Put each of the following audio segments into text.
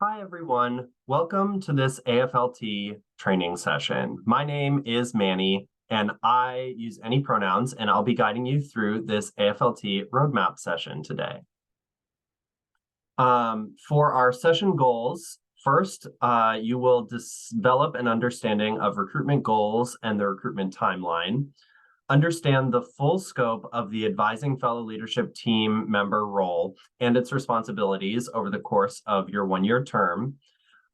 Hi, everyone. Welcome to this AFLT training session. My name is Manny, and I use any pronouns, and I'll be guiding you through this AFLT Roadmap Session today. For our session goals, first, you will develop an understanding of recruitment goals and the recruitment timeline. Understand the full scope of the advising fellow leadership team member role and its responsibilities over the course of your one-year term.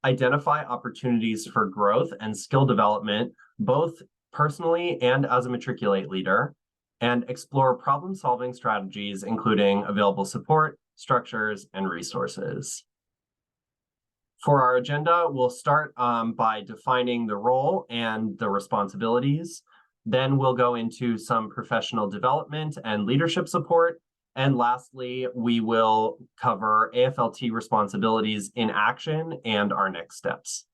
Identify opportunities for growth and skill development, both personally and as a matriculate leader, and explore problem-solving strategies, including available support, structures, and resources. For our agenda, we'll start by defining the role and the responsibilities. Then we'll go into some professional development and leadership support. And lastly, we will cover AFLT responsibilities in action and our next steps.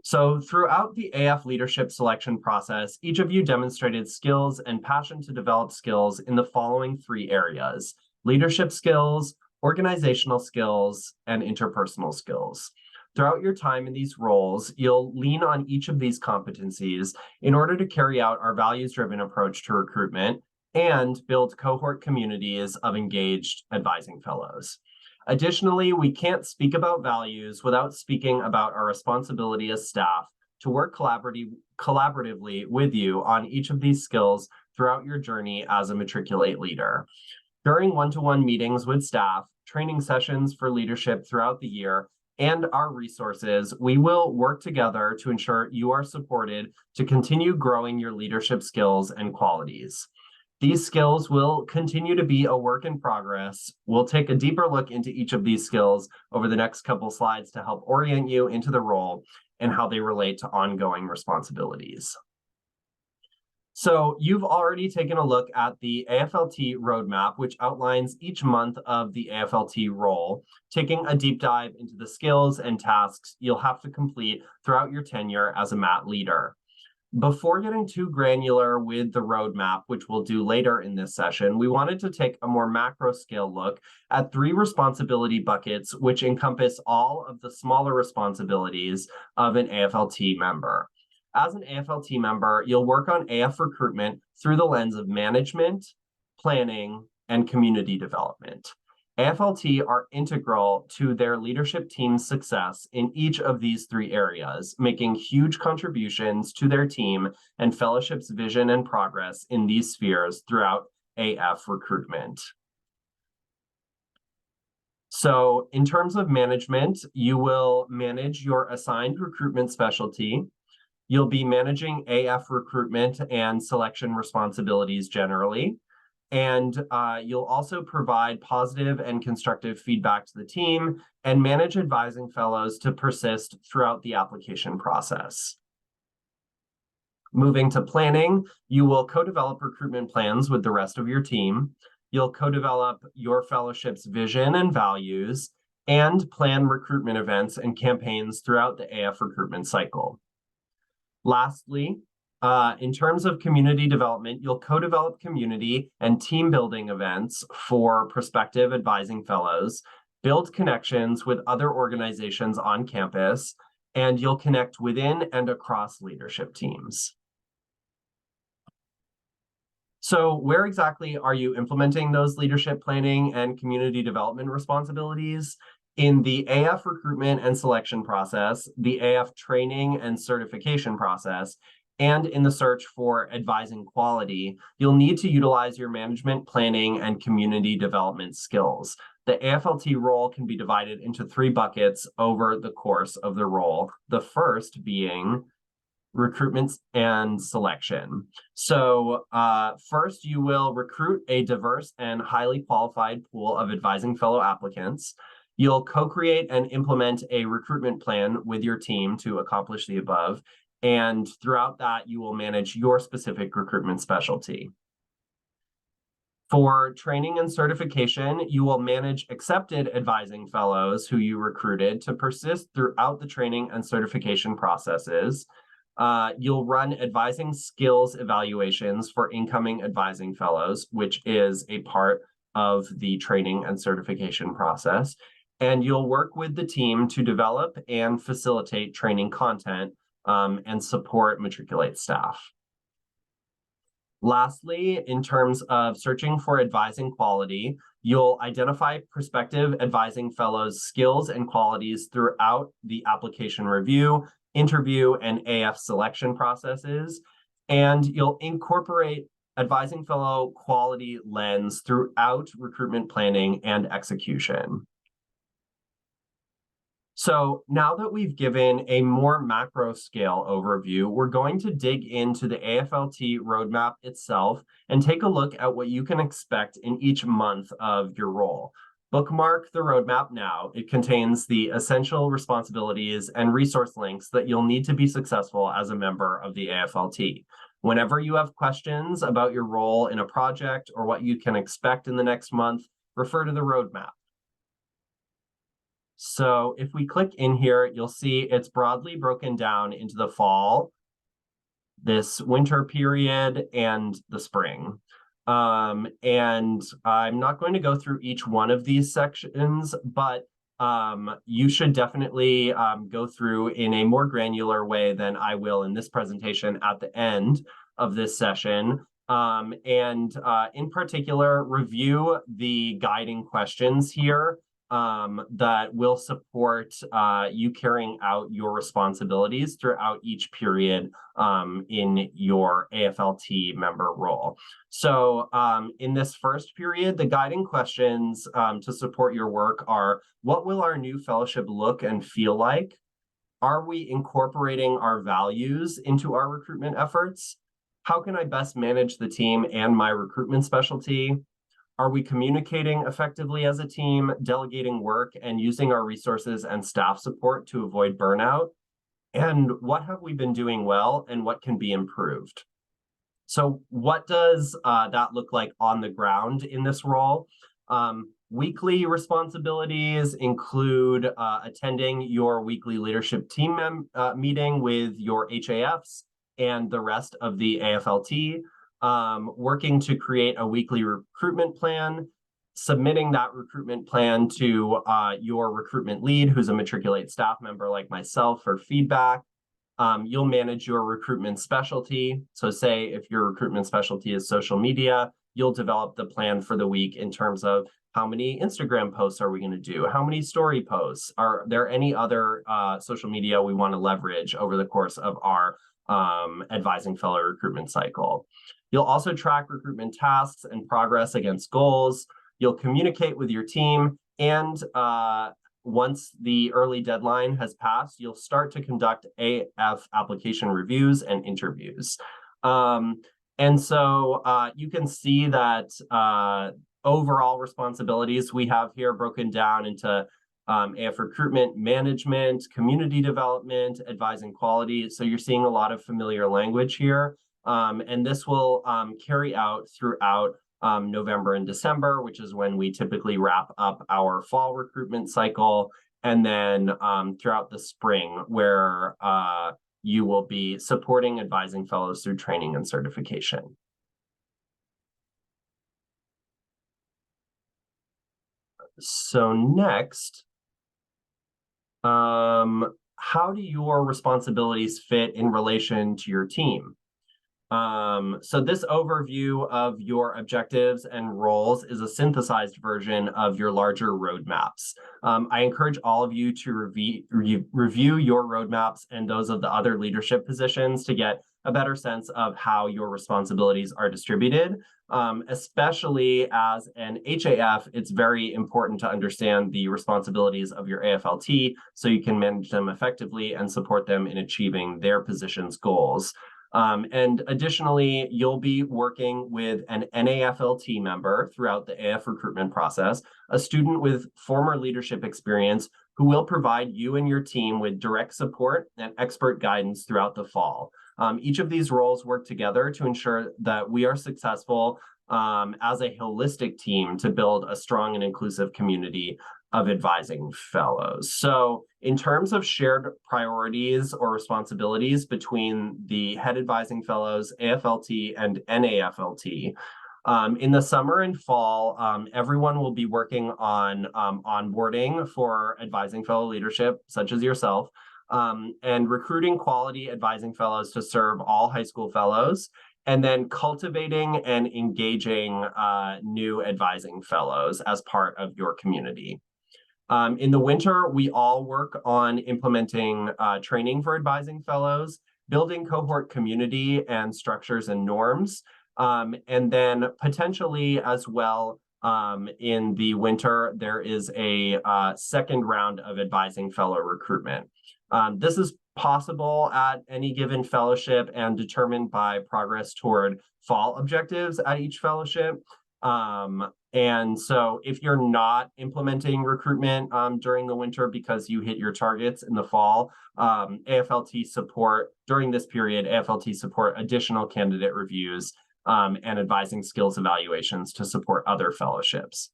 So throughout the AF leadership selection process, each of you demonstrated skills and passion to develop skills in the following three areas: leadership skills, organizational skills, and interpersonal skills. Throughout your time in these roles, you'll lean on each of these competencies in order to carry out our values-driven approach to recruitment and build cohort communities of engaged advising fellows. Additionally, we can't speak about values without speaking about our responsibility as staff to work collaboratively with you on each of these skills throughout your journey as a matriculate leader. During one-to-one meetings with staff, training sessions for leadership throughout the year, and our resources, we will work together to ensure you are supported to continue growing your leadership skills and qualities. These skills will continue to be a work in progress. We'll take a deeper look into each of these skills over the next couple slides to help orient you into the role and how they relate to ongoing responsibilities. So you've already taken a look at the AFLT roadmap, which outlines each month of the AFLT role, taking a deep dive into the skills and tasks you'll have to complete throughout your tenure as a MAT leader. Before getting too granular with the roadmap, which we'll do later in this session, we wanted to take a more macro scale look at three responsibility buckets, which encompass all of the smaller responsibilities of an AFLT member. As an AFLT member, you'll work on AF recruitment through the lens of management, planning, and community development. AFLT are integral to their leadership team's success in each of these three areas, making huge contributions to their team and fellowship's vision and progress in these spheres throughout AF recruitment. So in terms of management, you will manage your assigned recruitment specialty. You'll be managing AF recruitment and selection responsibilities generally. And you'll also provide positive and constructive feedback to the team and manage advising fellows to persist throughout the application process. Moving to planning, you will co-develop recruitment plans with the rest of your team. You'll co-develop your fellowship's vision and values and plan recruitment events and campaigns throughout the AF recruitment cycle. Lastly, in terms of community development, you'll co-develop community and team building events for prospective advising fellows, build connections with other organizations on campus, and you'll connect within and across leadership teams. So where exactly are you implementing those leadership planning and community development responsibilities? In the AF recruitment and selection process, the AF training and certification process, and in the search for advising quality, you'll need to utilize your management, planning, and community development skills. The AFLT role can be divided into three buckets over the course of the role, the first being recruitment and selection. So first, you will recruit a diverse and highly qualified pool of advising fellow applicants. You'll co-create and implement a recruitment plan with your team to accomplish the above. And throughout that, you will manage your specific recruitment specialty. For training and certification, you will manage accepted advising fellows who you recruited to persist throughout the training and certification processes. You'll run advising skills evaluations for incoming advising fellows, which is a part of the training and certification process. And you'll work with the team to develop and facilitate training content and support Matriculate staff. Lastly, in terms of searching for advising quality, you'll identify prospective advising fellows' skills and qualities throughout the application review, interview, and AF selection processes, and you'll incorporate advising fellow quality lens throughout recruitment planning and execution. So now that we've given a more macro scale overview, we're going to dig into the AFLT roadmap itself and take a look at what you can expect in each month of your role. Bookmark the roadmap now. It contains the essential responsibilities and resource links that you'll need to be successful as a member of the AFLT. Whenever you have questions about your role in a project or what you can expect in the next month, refer to the roadmap. So if we click in here, you'll see it's broadly broken down into the fall, this winter period, and the spring. And I'm not going to go through each one of these sections, but you should definitely go through in a more granular way than I will in this presentation at the end of this session. In particular, review the guiding questions here that will support you carrying out your responsibilities throughout each period in your AFLT member role. So in this first period, the guiding questions to support your work are: what will our new fellowship look and feel like? Are we incorporating our values into our recruitment efforts? How can I best manage the team and my recruitment specialty? Are we communicating effectively as a team, delegating work, and using our resources and staff support to avoid burnout? And what have we been doing well and what can be improved? So what does that look like on the ground in this role? Weekly responsibilities include attending your weekly leadership team meeting with your HAFs and the rest of the AFLT, working to create a weekly recruitment plan, submitting that recruitment plan to your recruitment lead, who's a Matriculate staff member like myself, for feedback. You'll manage your recruitment specialty. So say if your recruitment specialty is social media, you'll develop the plan for the week in terms of how many Instagram posts are we going to do? How many story posts? Are there any other social media we want to leverage over the course of our advising fellow recruitment cycle? You'll also track recruitment tasks and progress against goals. You'll communicate with your team, and once the early deadline has passed, you'll start to conduct AF application reviews and interviews. And so you can see that overall responsibilities we have here broken down into AF recruitment, management, community development, advising quality. So you're seeing a lot of familiar language here. And this will carry out throughout November and December, which is when we typically wrap up our fall recruitment cycle, and then throughout the spring, where you will be supporting advising fellows through training and certification. So next, how do your responsibilities fit in relation to your team? So this overview of your objectives and roles is a synthesized version of your larger roadmaps. I encourage all of you to review your roadmaps and those of the other leadership positions to get a better sense of how your responsibilities are distributed. Especially as an HAF, it's very important to understand the responsibilities of your AFLT so you can manage them effectively and support them in achieving their position's goals. And additionally, you'll be working with an NAFLT member throughout the AF recruitment process, a student with former leadership experience who will provide you and your team with direct support and expert guidance throughout the fall. Each of these roles work together to ensure that we are successful as a holistic team to build a strong and inclusive community of advising fellows. So in terms of shared priorities or responsibilities between the head advising fellows, AFLT and NAFLT, In the summer and fall, everyone will be working on onboarding for advising fellow leadership, such as yourself, and recruiting quality advising fellows to serve all high school fellows, and then cultivating and engaging new advising fellows as part of your community. In the winter, we all work on implementing training for advising fellows, building cohort community and structures and norms, and then potentially as well, in the winter, there is a second round of advising fellow recruitment. This is possible at any given fellowship and determined by progress toward fall objectives at each fellowship. And so if you're not implementing recruitment during the winter because you hit your targets in the fall, AFLT support during this period, AFLT support additional candidate reviews and advising skills evaluations to support other fellowships.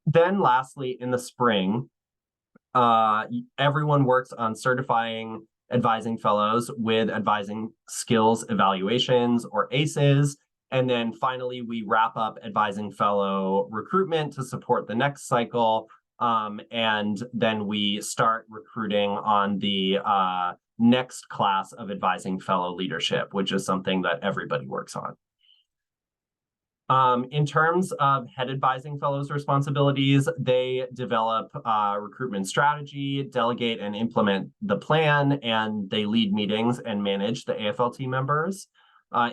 Then lastly, in the spring, everyone works on certifying advising fellows with advising skills evaluations or ACEs. And then finally, we wrap up advising fellow recruitment to support the next cycle. And then we start recruiting on the next class of advising fellow leadership, which is something that everybody works on. In terms of head advising fellows' responsibilities, they develop recruitment strategy, delegate and implement the plan, and they lead meetings and manage the AFLT members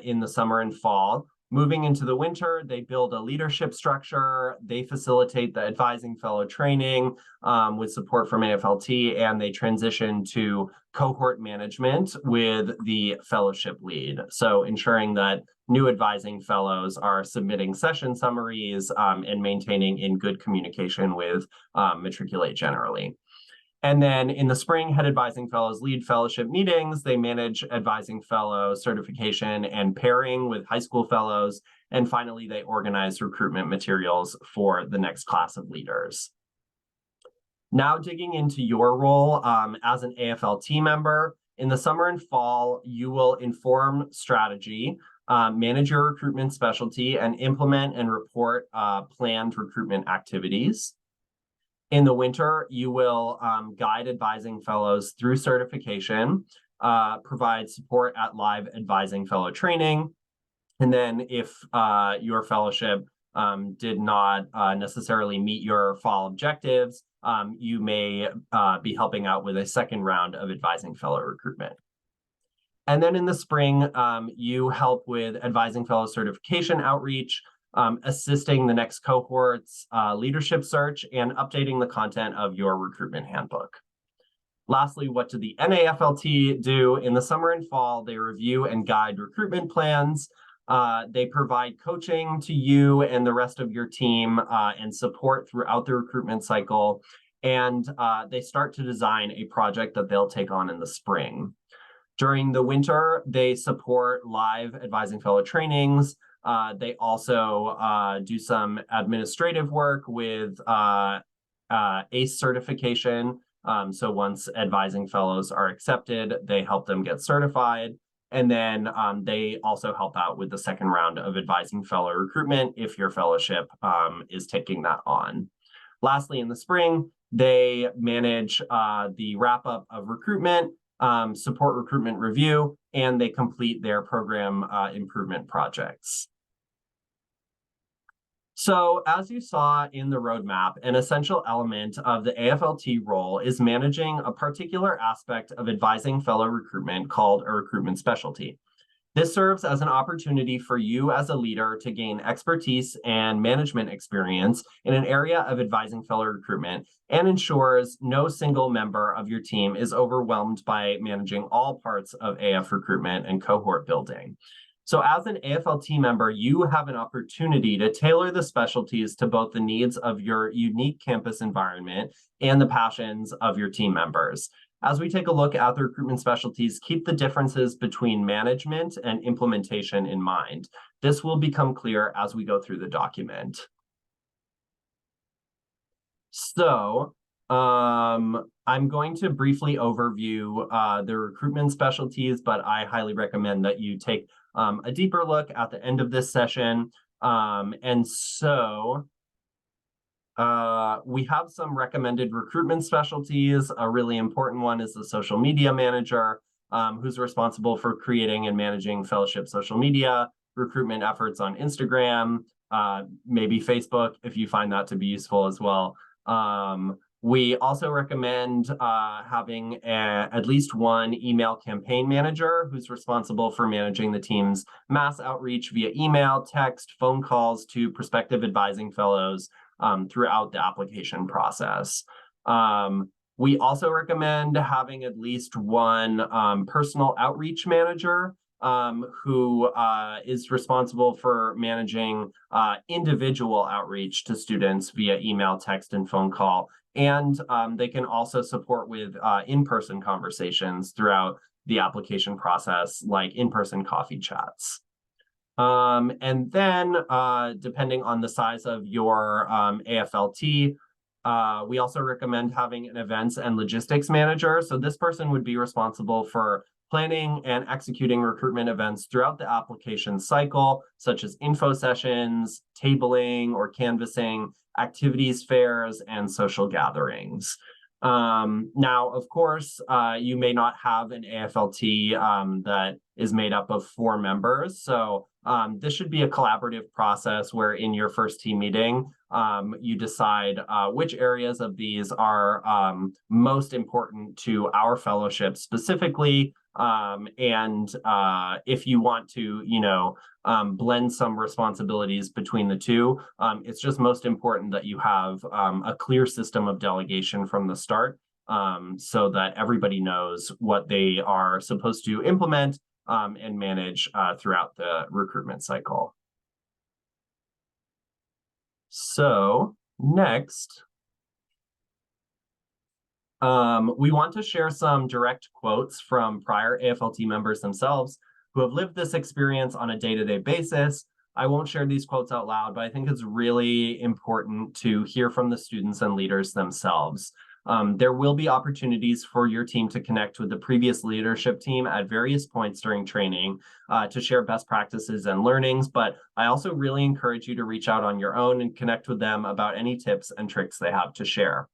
in the summer and fall. Moving into the winter, they build a leadership structure, they facilitate the advising fellow training with support from AFLT, and they transition to cohort management with the fellowship lead. So ensuring that new advising fellows are submitting session summaries and maintaining in good communication with Matriculate generally. And then in the spring, head advising fellows lead fellowship meetings. They manage advising fellow certification and pairing with high school fellows. And finally, they organize recruitment materials for the next class of leaders. Now digging into your role as an AFLT member, in the summer and fall, you will inform strategy, manage your recruitment specialty, and implement and report planned recruitment activities. In the winter, you will guide advising fellows through certification, provide support at live advising fellow training. And then if your fellowship did not necessarily meet your fall objectives, you may be helping out with a second round of advising fellow recruitment. And then in the spring, you help with advising fellow certification outreach, assisting the next cohort's leadership search, and updating the content of your recruitment handbook. Lastly, what do the NAFLT do? In the summer and fall, they review and guide recruitment plans. They provide coaching to you and the rest of your team and support throughout the recruitment cycle. And they start to design a project that they'll take on in the spring. During the winter, they support live advising fellow trainings. They also do some administrative work with ACE certification. So once advising fellows are accepted, they help them get certified. And then they also help out with the second round of advising fellow recruitment if your fellowship is taking that on. Lastly, in the spring, they manage the wrap-up of recruitment, support recruitment review, and they complete their program improvement projects. So as you saw in the roadmap, an essential element of the AFLT role is managing a particular aspect of advising fellow recruitment called a recruitment specialty. This serves as an opportunity for you as a leader to gain expertise and management experience in an area of advising fellow recruitment and ensures no single member of your team is overwhelmed by managing all parts of AF recruitment and cohort building. So as an AFLT member, you have an opportunity to tailor the specialties to both the needs of your unique campus environment and the passions of your team members. As we take a look at the recruitment specialties, keep the differences between management and implementation in mind. This will become clear as we go through the document. So I'm going to briefly overview the recruitment specialties, but I highly recommend that you take a deeper look at the end of this session. And so we have some recommended recruitment specialties. A really important one is the social media manager, who's responsible for creating and managing fellowship social media, recruitment efforts on Instagram, maybe Facebook, if you find that to be useful as well. We also recommend having at least one email campaign manager who's responsible for managing the team's mass outreach via email, text, phone calls to prospective advising fellows throughout the application process. We also recommend having at least one personal outreach manager who is responsible for managing individual outreach to students via email, text, and phone call. And they can also support with in-person conversations throughout the application process, like in-person coffee chats. And then, depending on the size of your AFLT, we also recommend having an events and logistics manager. So this person would be responsible for planning and executing recruitment events throughout the application cycle, such as info sessions, tabling or canvassing, activities fairs, and social gatherings. Now, of course, you may not have an AFLT that is made up of 4 members. So this should be a collaborative process where in your first team meeting, you decide which areas of these are most important to our fellowship specifically. And if you want to, blend some responsibilities between the two, it's just most important that you have a clear system of delegation from the start so that everybody knows what they are supposed to implement and manage throughout the recruitment cycle. So next, we want to share some direct quotes from prior AFLT members themselves who have lived this experience on a day-to-day basis. I won't share these quotes out loud, but I think it's really important to hear from the students and leaders themselves. There will be opportunities for your team to connect with the previous leadership team at various points during training to share best practices and learnings, but I also really encourage you to reach out on your own and connect with them about any tips and tricks they have to share.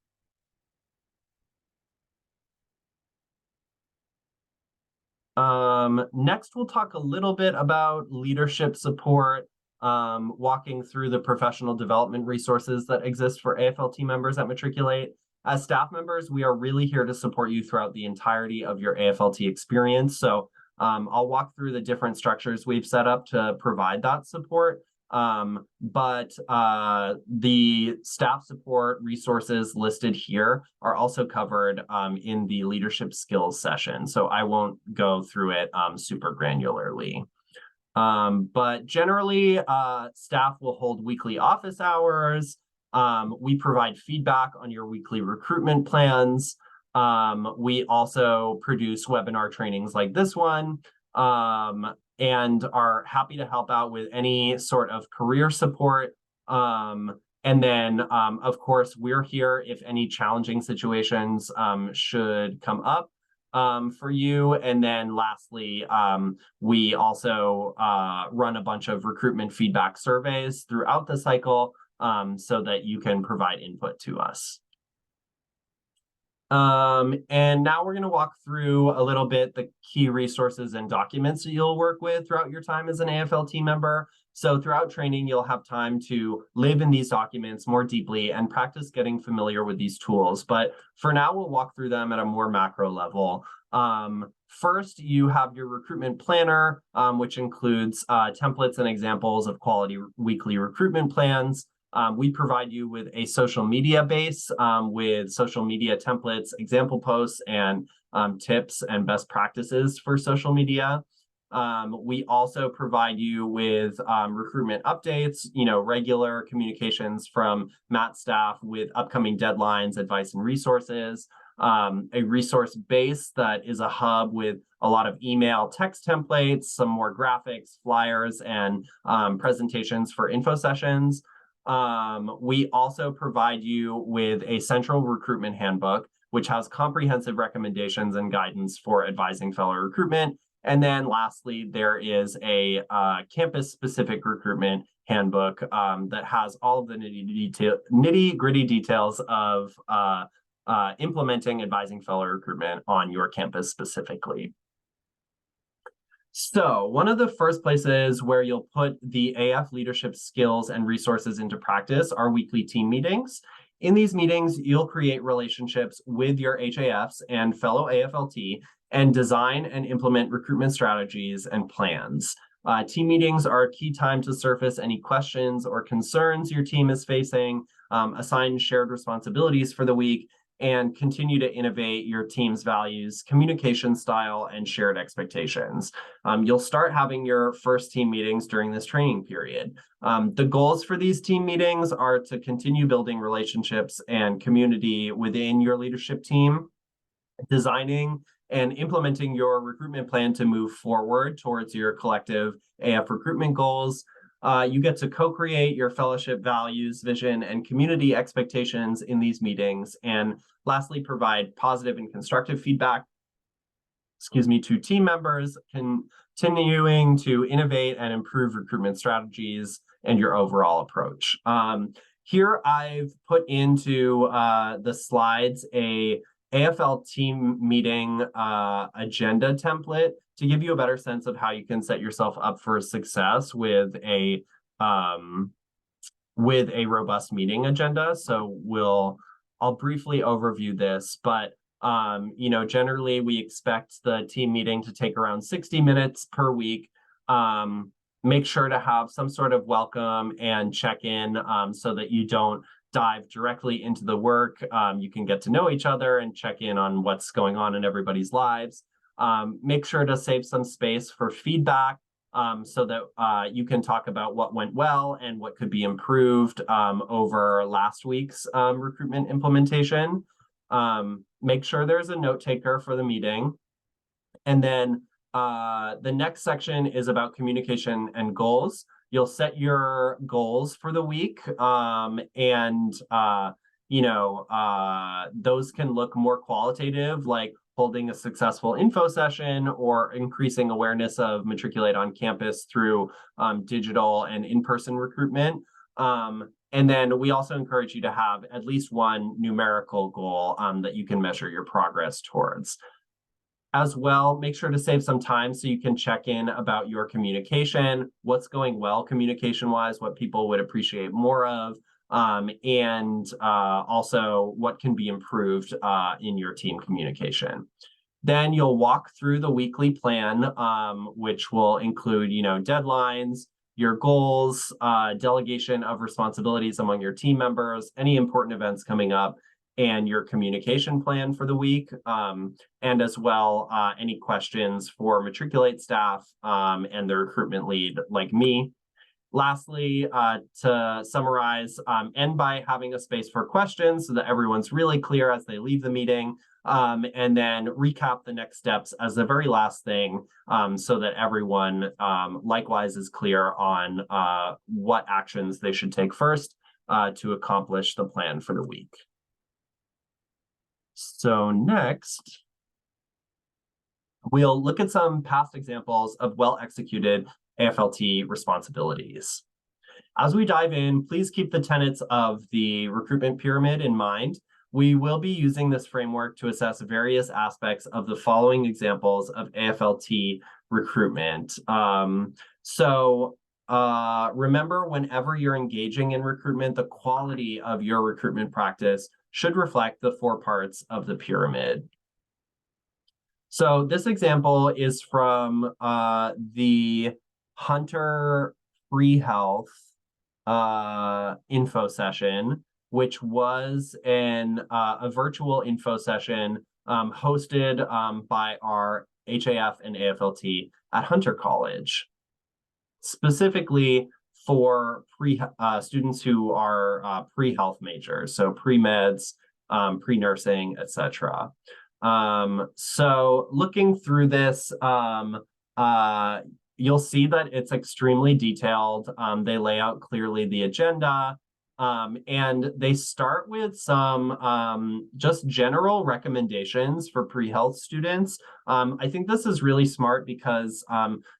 Next, we'll talk a little bit about leadership support, walking through the professional development resources that exist for AFLT members that matriculate. As staff members, we are really here to support you throughout the entirety of your AFLT experience. So I'll walk through the different structures we've set up to provide that support. But the staff support resources listed here are also covered in the leadership skills session. So I won't go through it super granularly. But generally, staff will hold weekly office hours. We provide feedback on your weekly recruitment plans. We also produce webinar trainings like this one. And are happy to help out with any sort of career support. And then, of course, we're here if any challenging situations should come up for you. And then lastly, we also run a bunch of recruitment feedback surveys throughout the cycle so that you can provide input to us. And now we're going to walk through a little bit the key resources and documents that you'll work with throughout your time as an AFLT member. So throughout training, you'll have time to live in these documents more deeply and practice getting familiar with these tools. But for now, we'll walk through them at a more macro level. First, you have your recruitment planner, which includes templates and examples of quality weekly recruitment plans. We provide you with a social media base with social media templates, example posts, and tips and best practices for social media. We also provide you with recruitment updates, regular communications from MAT staff with upcoming deadlines, advice, and resources. A resource base that is a hub with a lot of email text templates, some more graphics, flyers, and presentations for info sessions. We also provide you with a central recruitment handbook, which has comprehensive recommendations and guidance for advising fellow recruitment. And then lastly, there is a campus-specific recruitment handbook that has all of the nitty-gritty details of implementing advising fellow recruitment on your campus specifically. So one of the first places where you'll put the AF leadership skills and resources into practice are weekly team meetings. In these meetings, you'll create relationships with your HAFs and fellow AFLT and design and implement recruitment strategies and plans. Team meetings are a key time to surface any questions or concerns your team is facing, assign shared responsibilities for the week, and continue to innovate your team's values, communication style, and shared expectations. You'll start having your first team meetings during this training period. The goals for these team meetings are to continue building relationships and community within your leadership team, designing and implementing your recruitment plan to move forward towards your collective AF recruitment goals. You get to co-create your fellowship values, vision, and community expectations in these meetings. And lastly, provide positive and constructive feedback, to team members, continuing to innovate and improve recruitment strategies and your overall approach. Here I've put into the slides a AFL team meeting agenda template to give you a better sense of how you can set yourself up for success with a robust meeting agenda. So I'll briefly overview this, but generally we expect the team meeting to take around 60 minutes per week. Make sure to have some sort of welcome and check-in so that you don't dive directly into the work. You can get to know each other and check in on what's going on in everybody's lives. Make sure to save some space for feedback so that you can talk about what went well and what could be improved over last week's recruitment implementation. Make sure there's a note taker for the meeting. And then the next section is about communication and goals. You'll set your goals for the week, and those can look more qualitative, like holding a successful info session or increasing awareness of Matriculate on campus through digital and in-person recruitment. And then we also encourage you to have at least one numerical goal that you can measure your progress towards. As well, make sure to save some time so you can check in about your communication, what's going well communication-wise, what people would appreciate more of, and also what can be improved in your team communication. Then you'll walk through the weekly plan, which will include, deadlines, your goals, delegation of responsibilities among your team members, any important events coming up, and your communication plan for the week, and as well, any questions for Matriculate staff and the recruitment lead like me. Lastly, to summarize, end by having a space for questions so that everyone's really clear as they leave the meeting, and then recap the next steps as the very last thing so that everyone likewise is clear on what actions they should take first to accomplish the plan for the week. So next, we'll look at some past examples of well-executed AFLT responsibilities. As we dive in, please keep the tenets of the recruitment pyramid in mind. We will be using this framework to assess various aspects of the following examples of AFLT recruitment. Remember, whenever you're engaging in recruitment, the quality of your recruitment practice should reflect the 4 parts of the pyramid. So this example is from the Hunter Free Health info session, which was a virtual info session hosted by our HAF and AFLT at Hunter College, specifically for students who are pre-health majors, so pre-meds, pre-nursing, etc. So looking through this, you'll see that it's extremely detailed. They lay out clearly the agenda, And they start with some just general recommendations for pre-health students. I think this is really smart because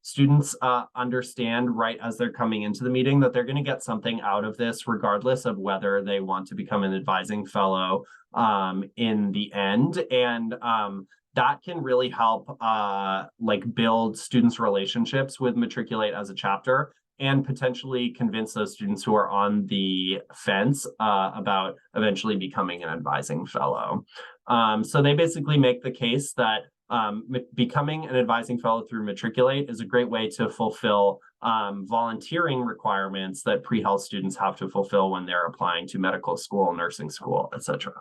students understand right as they're coming into the meeting that they're going to get something out of this, regardless of whether they want to become an advising fellow in the end. And that can really help build students' relationships with Matriculate as a chapter, and potentially convince those students who are on the fence about eventually becoming an advising fellow. So they basically make the case that becoming an advising fellow through Matriculate is a great way to fulfill volunteering requirements that pre-health students have to fulfill when they're applying to medical school, nursing school, etc.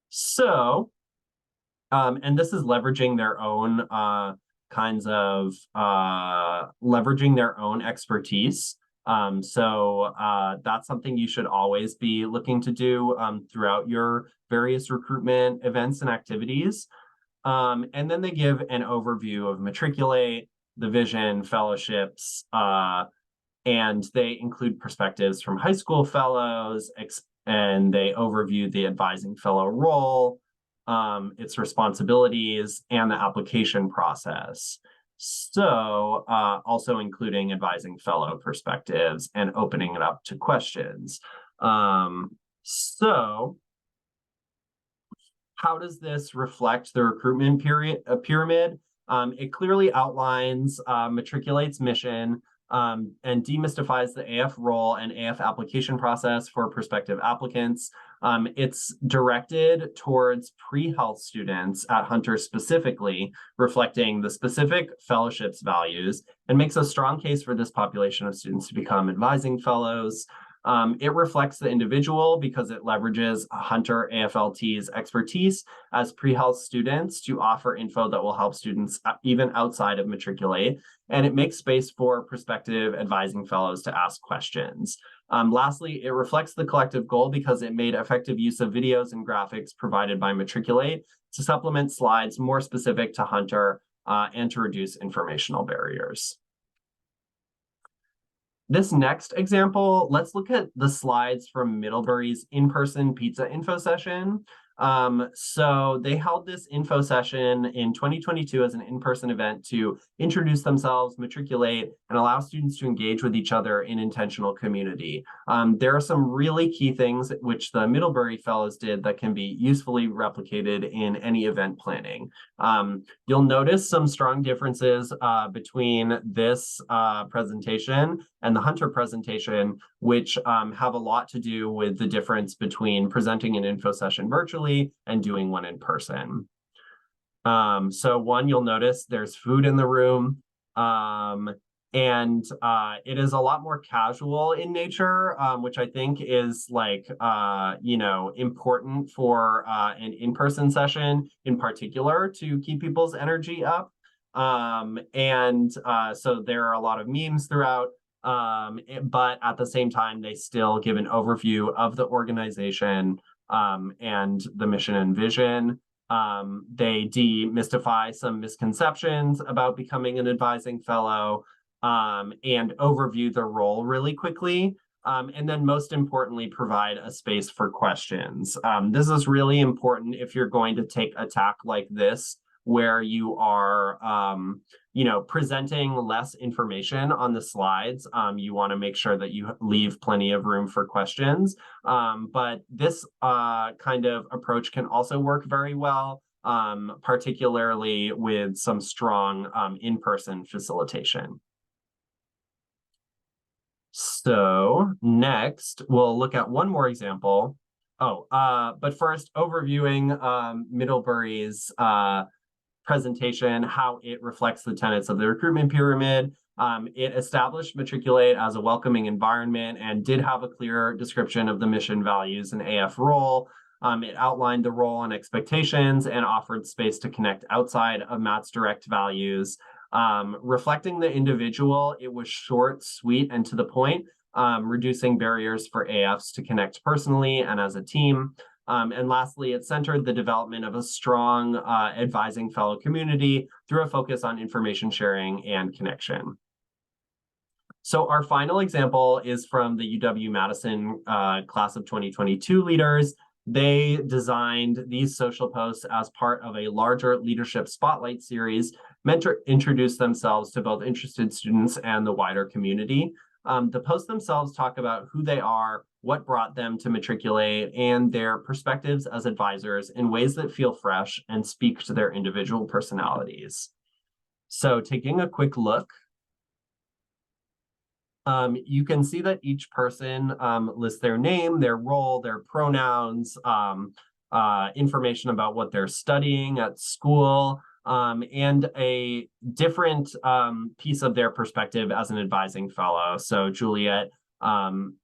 So, and this is leveraging their own leveraging their own expertise. So that's something you should always be looking to do throughout your various recruitment events and activities. And then they give an overview of Matriculate, the vision, fellowships, and they include perspectives from high school fellows, and they overview the advising fellow role, its responsibilities, and the application process. So also including advising fellow perspectives and opening it up to questions. So how does this reflect the recruitment pyramid? It clearly outlines Matriculate's mission and demystifies the AF role and AF application process for prospective applicants. It's directed towards pre-health students at Hunter specifically, reflecting the specific fellowship's values, and makes a strong case for this population of students to become advising fellows. It reflects the individual because it leverages Hunter AFLT's expertise as pre-health students to offer info that will help students even outside of Matriculate, and it makes space for prospective advising fellows to ask questions. Lastly, it reflects the collective goal because it made effective use of videos and graphics provided by Matriculate to supplement slides more specific to Hunter and to reduce informational barriers. This next example, let's look at the slides from Middlebury's in-person pizza info session. So they held this info session in 2022 as an in-person event to introduce themselves, matriculate, and allow students to engage with each other in intentional community. There are some really key things which the Middlebury Fellows did that can be usefully replicated in any event planning. You'll notice some strong differences between this presentation and the Hunter presentation, which have a lot to do with the difference between presenting an info session virtually and doing one in person. So one, you'll notice there's food in the room, and it is a lot more casual in nature, which I think is important for an in-person session in particular to keep people's energy up. So there are a lot of memes throughout. But at the same time, they still give an overview of the organization and the mission and vision. They demystify some misconceptions about becoming an advising fellow and overview the role really quickly. And then most importantly, provide a space for questions. This is really important if you're going to take a tack like this, where you are presenting less information on the slides. You want to make sure that you leave plenty of room for questions. But this kind of approach can also work very well, particularly with some strong in-person facilitation. So next, we'll look at one more example. But first, overviewing Middlebury's presentation, how it reflects the tenets of the recruitment pyramid. It established Matriculate as a welcoming environment and did have a clear description of the mission, values, and AF role. It outlined the role and expectations and offered space to connect outside of Matt's direct values. Reflecting the individual, it was short, sweet, and to the point, reducing barriers for AFs to connect personally and as a team. And lastly, it centered the development of a strong advising fellow community through a focus on information sharing and connection. So our final example is from the UW-Madison class of 2022 leaders. They designed these social posts as part of a larger leadership spotlight series meant to introduce themselves to both interested students and the wider community. The posts themselves talk about who they are, what brought them to matriculate, and their perspectives as advisors in ways that feel fresh and speak to their individual personalities. So taking a quick look, you can see that each person lists their name, their role, their pronouns, information about what they're studying at school, and a different piece of their perspective as an advising fellow. So Juliet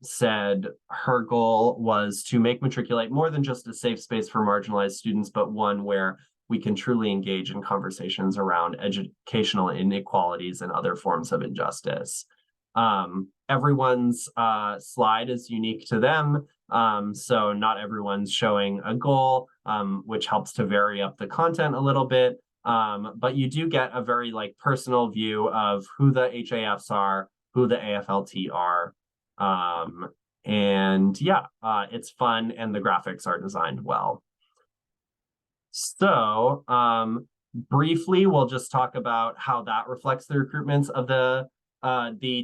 said her goal was to make Matriculate more than just a safe space for marginalized students, but one where we can truly engage in conversations around educational inequalities and other forms of injustice. Everyone's slide is unique to them, so not everyone's showing a goal, which helps to vary up the content a little bit, but you do get a very personal view of who the HAFs are, who the AFLT are, and yeah, it's fun and the graphics are designed well. So briefly, we'll just talk about how that reflects the recruitments of the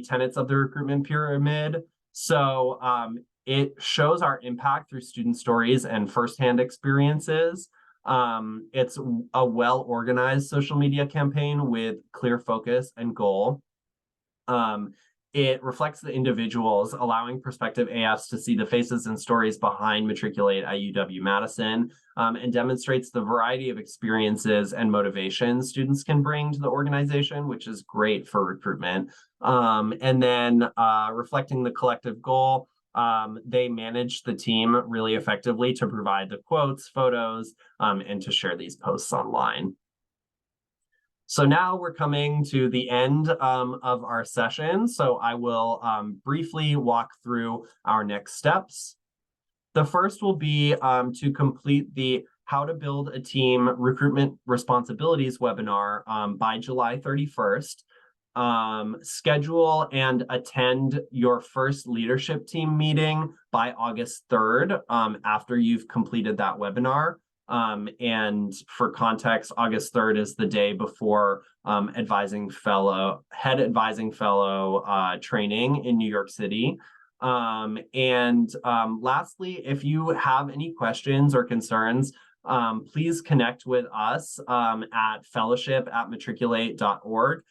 tenets of the recruitment pyramid. So it shows our impact through student stories and firsthand experiences. It's a well-organized social media campaign with clear focus and goal. It reflects the individuals, allowing prospective AFs to see the faces and stories behind Matriculate at UW-Madison, and demonstrates the variety of experiences and motivations students can bring to the organization, which is great for recruitment. And then reflecting the collective goal, they manage the team really effectively to provide the quotes, photos, and to share these posts online. So now we're coming to the end of our session. So I will briefly walk through our next steps. The first will be to complete the How to Build a Team Recruitment Responsibilities webinar by July 31st. Schedule and attend your first leadership team meeting by August 3rd after you've completed that webinar. And for context, August 3rd is the day before head advising fellow training in New York City. Lastly, if you have any questions or concerns, please connect with us at fellowship@matriculate.org.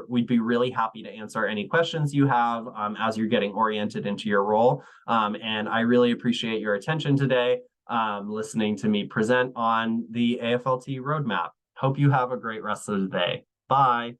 We'd be really happy to answer any questions you have as you're getting oriented into your role. And I really appreciate your attention today, listening to me present on the AFLT roadmap. Hope you have a great rest of the day. Bye.